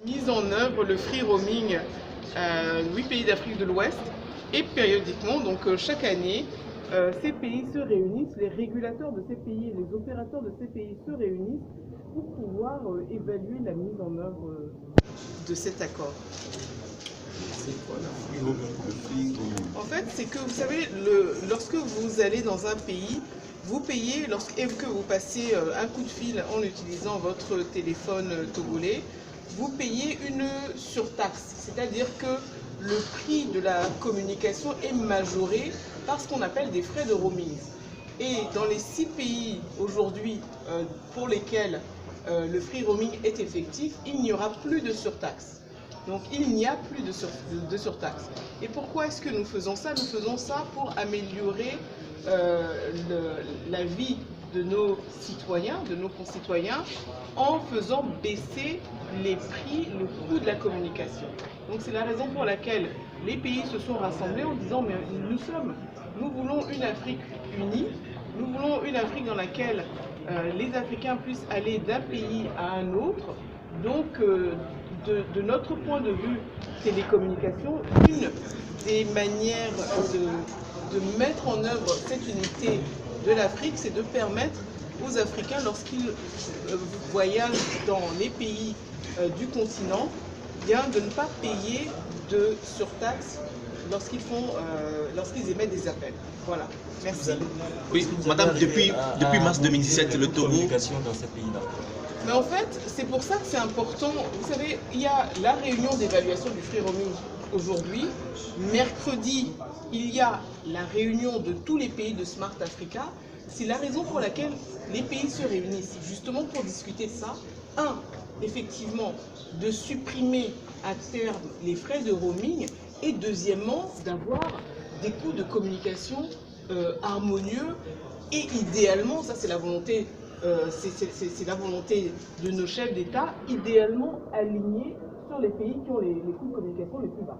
Mise en œuvre le free roaming 8 pays d'Afrique de l'Ouest et périodiquement, donc chaque année, ces pays se réunissent, les régulateurs de ces pays et les opérateurs de ces pays se réunissent pour pouvoir évaluer la mise en œuvre de cet accord. C'est quoi le free roaming? En fait, c'est que vous savez, lorsque vous allez dans un pays, vous payez, et que vous passez un coup de fil en utilisant votre téléphone togolais, vous payez une surtaxe, c'est-à-dire que le prix de la communication est majoré par ce qu'on appelle des frais de roaming. Et dans les 6 pays aujourd'hui pour lesquels le free roaming est effectif, il n'y aura plus de surtaxe. Donc il n'y a plus de surtaxe. Et pourquoi est-ce que nous faisons ça? Nous faisons ça pour améliorer la vie de nos citoyens, de nos concitoyens, en faisant baisser les prix, le coût de la communication. Donc c'est la raison pour laquelle les pays se sont rassemblés en disant mais nous voulons une Afrique unie, nous voulons une Afrique dans laquelle les Africains puissent aller d'un pays à un autre. Donc de notre point de vue télécommunication, une des manières de mettre en œuvre cette unité de l'Afrique, c'est de permettre aux Africains, lorsqu'ils voyagent dans les pays du continent, bien de ne pas payer de surtaxe lorsqu'ils émettent des appels. Voilà, merci. Oui, madame, depuis mars 2017, le Togo... dans ces pays-là. Mais en fait, c'est pour ça que c'est important. Vous savez, il y a la réunion d'évaluation du free roaming aujourd'hui. Mercredi, il y a la réunion de tous les pays de Smart Africa. C'est la raison pour laquelle les pays se réunissent, justement pour discuter de ça. Un, effectivement, de supprimer à terme les frais de roaming et deuxièmement, d'avoir des coûts de communication harmonieux et idéalement, ça c'est la volonté de nos chefs d'État, idéalement alignés sur les pays qui ont les coûts de communication les plus bas.